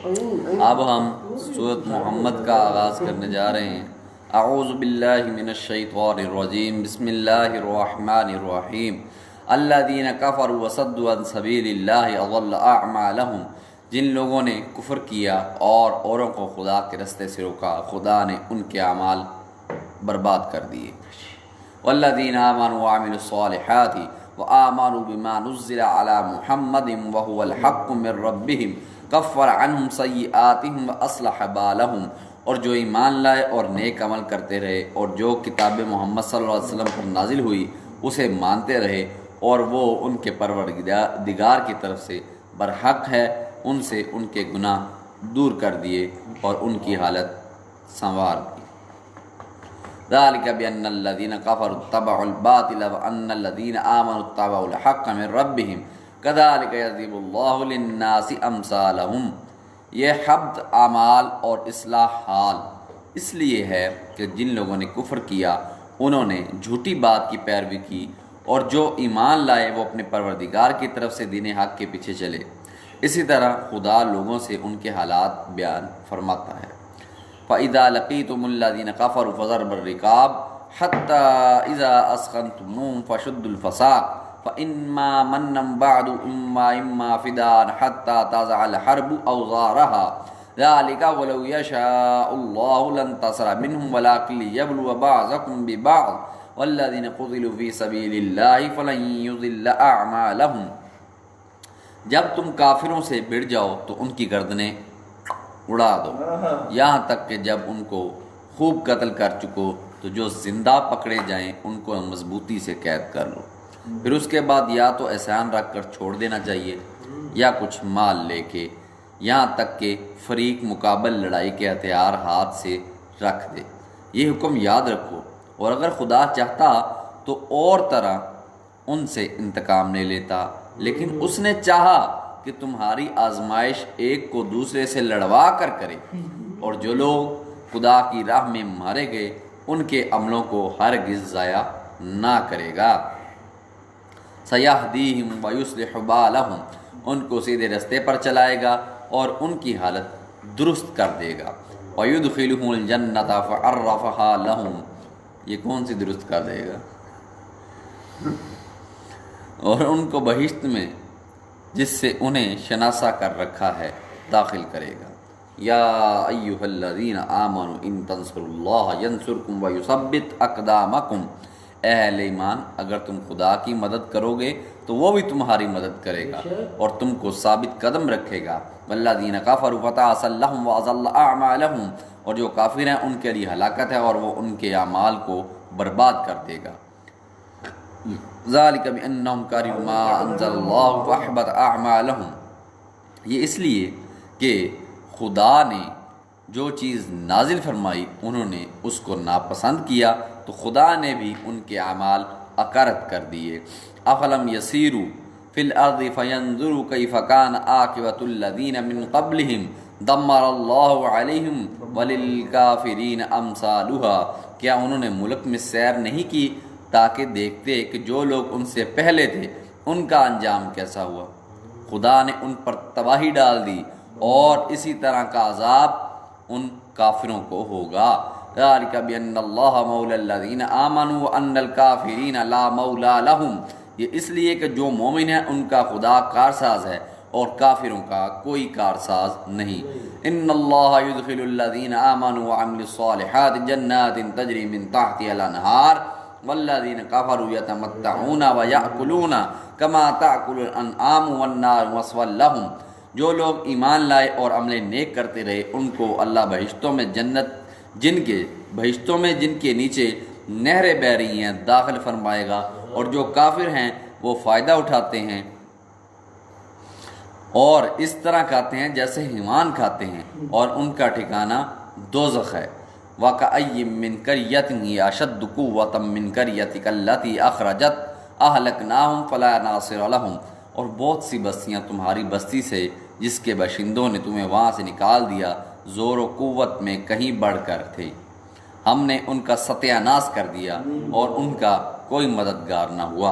اب ہم سورۃ محمد کا آغاز کرنے جا رہے ہیں۔ اعوذ باللہ من الشیطان الرجیم، بسم اللہ الرحمن الرحیم۔ الذین کفروا وصدوا عن سبیل اللہ اضل اعمالہم، جن لوگوں نے کفر کیا اور اوروں کو خدا کے رستے سے روکا، خدا نے ان کے اعمال برباد کر دیے۔ والذین آمنوا وعملوا الصالحات وآمنوا بما نزل علی محمد وهو الحق من ربهم کفر عنہم سیئاتہم واصلح بالہم، اور جو ایمان لائے اور نیک عمل کرتے رہے اور جو کتاب محمد صلی اللہ علیہ وسلم پر نازل ہوئی اسے مانتے رہے، اور وہ ان کے پروردگار کی طرف سے برحق ہے، ان سے ان کے گناہ دور کر دیے اور ان کی حالت سنوار دی۔ ذالک بأن الذین کفروا اتبعوا الباطل وأن الذین آمنوا اتبعوا الحق من ربهم کذالک یضرب اللہ للناس امثالہم۔ یہ حبط اعمال اور اصلاح حال اس لیے ہے کہ جن لوگوں نے کفر کیا انہوں نے جھوٹی بات کی پیروی کی، اور جو ایمان لائے وہ اپنے پروردگار کی طرف سے دین حق کے پیچھے چلے۔ اسی طرح خدا لوگوں سے ان کے حالات بیان فرماتا ہے۔ فَإِذَا لَقِيتُمُ الَّذِينَ كَفَرُوا فَضَرْبَ الرِّقَابِ حَتَّى إِذَا أَثْخَنْتُمُوهُمْ فَشُدُّوا الْوَثَاقَ فَإِمَّا مَنًّا بَعْدُ إِمَّا فِدَاءً حَتَّى تَضَعَ الْحَرْبُ أَوْزَارَهَا ذَلِكَ وَلَوْ يَشَاءُ اللَّهُ لَانتَصَرَ مِنْهُمْ وَلَكِنْ لِيَبْلُوَ بَعْضَكُمْ بِبَعْضٍ وَالَّذِينَ قُتِلُوا فِي سَبِيلِ اللَّهِ فَلَن يُضِلَّ أَعْمَالَهُمْ۔ جب تم کافروں سے بھڑ جاؤ تو ان کی گردنیں اڑا دو، یہاں تک کہ جب ان کو خوب قتل کر چکو تو جو زندہ پکڑے جائیں ان کو مضبوطی سے قید کر لو، پھر اس کے بعد یا تو احسان رکھ کر چھوڑ دینا چاہیے یا کچھ مال لے کے، یہاں تک کہ فریق مقابل لڑائی کے ہتھیار ہاتھ سے رکھ دے۔ یہ حکم یاد رکھو، اور اگر خدا چاہتا تو اور طرح ان سے انتقام لے لیتا، لیکن اس نے چاہا کہ تمہاری آزمائش ایک کو دوسرے سے لڑوا کر کرے، اور جو لوگ خدا کی راہ میں مارے گئے ان کے عملوں کو ہرگز ضائع نہ کرے گا۔ سَيَهْدِيهِمْ وَيُصْلِحُ بَالَهُمْ، ان کو سیدھے رستے پر چلائے گا اور ان کی حالت درست کر دے گا۔ وَيُدْخِلُهُمُ الْجَنَّةَ فَعَرَّفَهَا لَهُمْ، یہ کون سی درست کر دے گا؟ اور ان کو بہشت میں جس سے انہیں شناسا کر رکھا ہے داخل کرے گا۔ یا ایھا الذین آمنوا ان تنصروا اللہ ینصرکم ویثبت اقدامکم، اے اہل ایمان اگر تم خدا کی مدد کرو گے تو وہ بھی تمہاری مدد کرے گا اور تم کو ثابت قدم رکھے گا۔ والذین کفروا فتعسا لهم واضل اعمالهم، اور جو کافر ہیں ان کے لیے ہلاکت ہے اور وہ ان کے اعمال کو برباد کر دے گا۔ ذالک بانہم کرہوا ما انزل اللہ فاحبط اعمالهم، یہ اس لیے کہ خدا نے جو چیز نازل فرمائی انہوں نے اس کو ناپسند کیا تو خدا نے بھی ان کے اعمال اکرت کر دیے۔ افلم یسیروا فی الارض فینظروا کیف کان عاقبۃ الذین من قبلہم دمر اللہ علیہم وللکافرین امثالها، کیا انہوں نے ملک میں سیر نہیں کی تاکہ دیکھتے کہ جو لوگ ان سے پہلے تھے ان کا انجام کیسا ہوا؟ خدا نے ان پر تباہی ڈال دی اور اسی طرح کا عذاب ان کافروں کو ہوگا۔ ذالک بأن اللہ مولی الذین آمنوا وأن الکافرین لا مولی لہم، یہ اس لیے کہ جو مومن ہیں ان کا خدا کارساز ہے اور کافروں کا کوئی کارساز نہیں۔ ان اللہ یدخل الذین آمنوا وعملوا الصالحات جنات تجری من تحتها الانہار والذین کفروا یتمتعون ویأکلون کما تأکل الانعام والنار مثوی لہم، جو لوگ ایمان لائے اور عمل نیک کرتے رہے ان کو اللہ بہشتوں میں جن کے نیچے نہریں بہہ رہی ہیں داخل فرمائے گا، اور جو کافر ہیں وہ فائدہ اٹھاتے ہیں اور اس طرح کھاتے ہیں جیسے حیوان کھاتے ہیں، اور ان کا ٹھکانہ دوزخ ہے۔ وَكَأَيٍّ مِّن قَرْيَةٍ هِيَ أَشَدُّ قُوَّةً مِّن قَرْيَتِكَ الَّتِي أَخْرَجَتْكَ أَهْلَكْنَاهُمْ فَلَا نَاصِرَ لَهُمْ، اور بہت سی بستیاں تمہاری بستی سے جس کے باشندوں نے تمہیں وہاں سے نکال دیا زور و قوت میں کہیں بڑھ کر تھے، ہم نے ان کا ستیہ ناش کر دیا اور ان کا کوئی مددگار نہ ہوا۔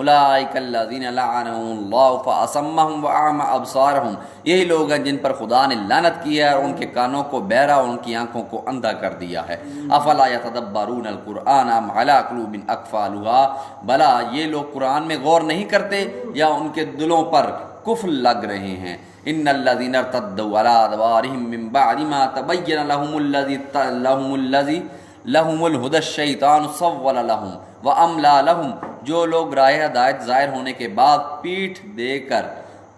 اولئک الذین لعنهم اللہ فاصمهم واعمی ابصارهم، یہی لوگ ہیں جن پر خدا نے لعنت کی ہے اور ان کے کانوں کو بہرا اور ان کی آنکھوں کو اندھا کر دیا ہے۔ افلا یتدبرون القرآن ام علی قلوب اقفالها، بلا یہ لوگ قرآن میں غور نہیں کرتے یا ان کے دلوں پر قفل لگ رہے ہیں۔ ان الذین ارتدوا علی ادبارهم من بعد ما تبین لهم الہدی الشیطان سول لهم واملا لهم، جو لوگ راہ ہدایت ظاہر ہونے کے بعد پیٹھ دے کر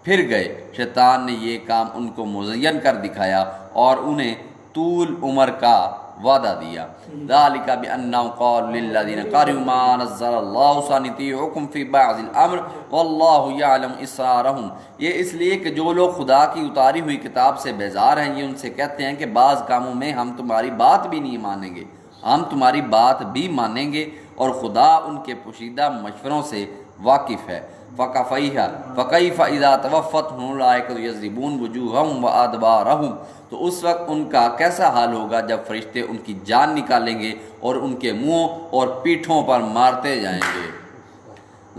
پھر گئے، شیطان نے یہ کام ان کو مزین کر دکھایا اور انہیں طول عمر کا وعدہ دیا۔ ذالک بانہم قالوا للذین کرہوا ما نزل اللہ سنطیعکم فی بعض الامر واللہ یعلم اسرارہم، یہ اس لیے کہ جو لوگ خدا کی اتاری ہوئی کتاب سے بیزار ہیں، یہ ان سے کہتے ہیں کہ بعض کاموں میں ہم تمہاری بات بھی نہیں مانیں گے، ہم تمہاری بات بھی مانیں گے، اور خدا ان کے پوشیدہ مشوروں سے واقف ہے۔ فَكَيْفَ إِذَا تَوَفَّتْهُمُ الْمَلَائِكَةُ يَضْرِبُونَ وُجُوهَهُمْ وَأَدْبَارَهُمْ، تو اس وقت ان کا کیسا حال ہوگا جب فرشتے ان کی جان نکالیں گے اور ان کے منہوں اور پیٹھوں پر مارتے جائیں گے۔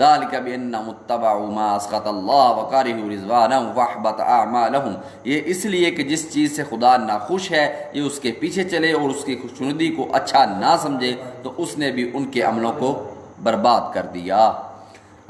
ذَلِكَ بِأَنَّهُمُ اتَّبَعُوا مَا أَسْخَطَ اللَّهَ وَكَرِهُوا رِضْوَانَهُ وَأَحْبَطَ أَعْمَالَهُم، یہ اس لیے کہ جس چیز سے خدا ناخوش ہے یہ اس کے پیچھے چلے اور اس کی خوشنودی کو اچھا نہ سمجھے تو اس نے بھی ان کے عملوں کو برباد کر دیا۔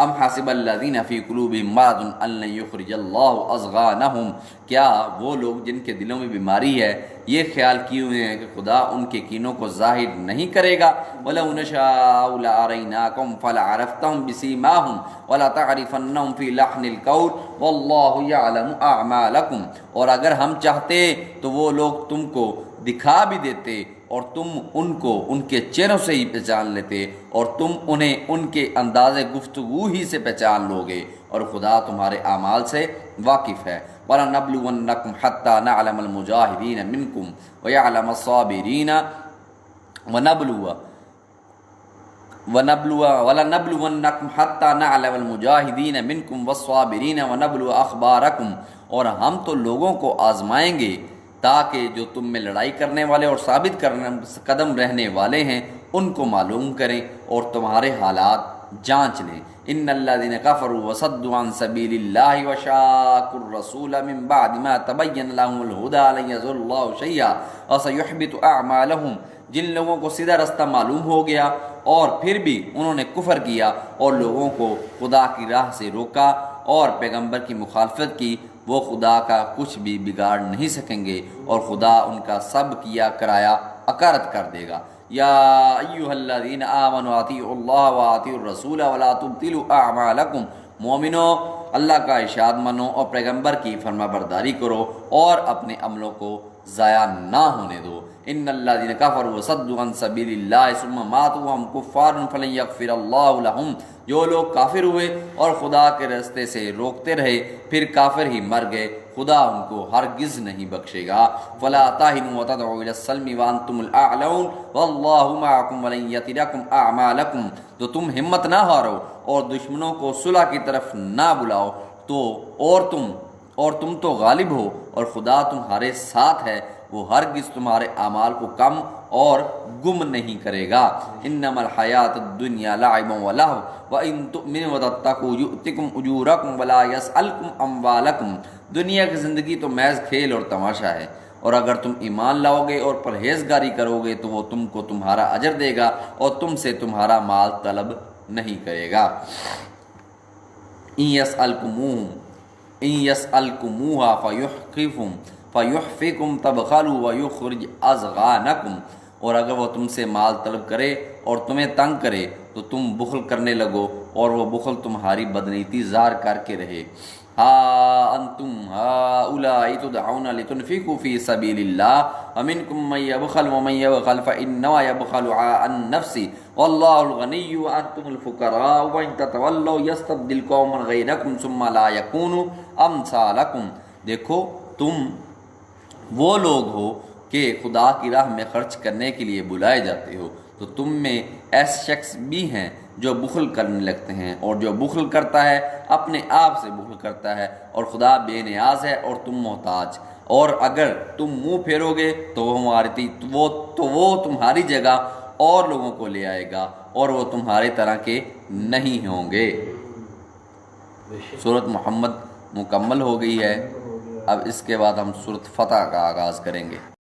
ام حسب الذین فی قلوبہم مرض ان لن یخرج اللہ اضغانہم، کیا وہ لوگ جن کے دلوں میں بیماری ہے یہ خیال کیے ہوئے ہیں کہ خدا ان کے کینوں کو ظاہر نہیں کرے گا۔ وَلَوْ نَشَاءُ لَأَرَيْنَاكُمْ فَلَعَرَفْتَهُمْ بِسِیمَاهُمْ وَلَتَعْرِفَنَّهُمْ فِی لَحْنِ الْقَوْلِ وَاللَّهُ يَعْلَمُ أَعْمَالَكُمْ، اور اگر ہم چاہتے تو وہ لوگ تم کو دکھا بھی دیتے اور تم ان کو ان کے چہروں سے ہی پہچان لیتے اور تم انہیں ان کے انداز گفتگو ہی سے پہچان لوگے، اور خدا تمہارے اعمال سے واقف ہے۔ وَلَنَبْلُوَنَّكُمْ حَتَّى نَعْلَمَ الْمُجَاهِدِينَ مِنْكُمْ وَيَعْلَمَ الصَّابِرِينَ وَلَنَبْلُوَنَّكُمْ حَتَّى نَعْلَمَ الْمُجَاهِدِينَ مِنْكُمْ وَالصَّابِرِينَ وَنَبْلُوَ أَخْبَارَكُمْ، اور ہم تو لوگوں کو آزمائیں گے تاکہ جو تم میں لڑائی کرنے والے اور ثابت قدم رہنے والے ہیں ان کو معلوم کریں اور تمہارے حالات جانچ لیں۔ ان الذین کفروا وصدوا عن سبیل اللہ وشاقوا الرسول من بعد ما تبین لهم الہدی لن یضروا اللہ شیئا وسیحبط اعمالهم، جن لوگوں کو سیدھا رستہ معلوم ہو گیا اور پھر بھی انہوں نے کفر کیا اور لوگوں کو خدا کی راہ سے روکا اور پیغمبر کی مخالفت کی، وہ خدا کا کچھ بھی بگاڑ نہیں سکیں گے اور خدا ان کا سب کیا کرایا اکارت کر دے گا۔ یا ایھا الذین آمنوا اطیعوا اللہ واطیعوا الرسول ولا تبطلوا اعمالکم، مومنو اللہ کا ارشاد منو اور پیغمبر کی فرما برداری کرو اور اپنے عملوں کو ضائع نہ ہونے دو۔ ان الذین کفروا وصدوا عن سبیل اللہ ثم ماتوا وهم کفار فلن یغفر اللہ لهم، جو لوگ کافر ہوئے اور خدا کے راستے سے روکتے رہے پھر کافر ہی مر گئے، خدا ان کو ہرگز نہیں بخشے گا۔ فلا تہنوا وتدعوا الى السلم وانتم الاعلون واللہ معکم ولن یترکم اعمالکم، تو تم ہمت نہ ہارو اور دشمنوں کو صلح کی طرف نہ بلاؤ اور تم تو غالب ہو اور خدا تمہارے ساتھ ہے، وہ ہرگز تمہارے اعمال کو کم اور گم نہیں کرے گا۔ انما الحیات الدنیا لعب ولہو وان تؤمنوا وتتقوا یؤتکم اجورکم ولا یسألکم اموالکم، دنیا کی زندگی تو محض کھیل اور تماشا ہے، اور اگر تم ایمان لاؤ گے اور پرہیزگاری کرو گے تو وہ تم کو تمہارا اجر دے گا اور تم سے تمہارا مال طلب نہیں کرے گا۔ ان یسألکموہا فیحفکم تبخلوا ویخرج اضغانکم، اور اگر وہ تم سے مال طلب کرے اور تمہیں تنگ کرے تو تم بخل کرنے لگو اور وہ بخل تمہاری بدنیتی ظاہر کر کے رہے۔ ہا انتم ہؤلاء تدعون لتنفقوا فی سبیل اللہ ومنکم من یبخل ومن یبخل فانما یبخل عن نفسہ واللہ الغنی وانتم الفقراء وان تتولوا یستبدل قوما غیرکم ثم لا یکونوا امثالکم، دیکھو تم وہ لوگ ہو کہ خدا کی راہ میں خرچ کرنے کے لیے بلائے جاتے ہو، تو تم میں ایسے شخص بھی ہیں جو بخل کرنے لگتے ہیں، اور جو بخل کرتا ہے اپنے آپ سے بخل کرتا ہے اور خدا بے نیاز ہے اور تم محتاج، اور اگر تم منہ پھیرو گے تو وہ تمہاری جگہ اور لوگوں کو لے آئے گا اور وہ تمہارے طرح کے نہیں ہوں گے۔ سورۃ محمد مکمل ہو گئی ہے۔ اب اس کے بعد ہم سورۃ فتح کا آغاز کریں گے۔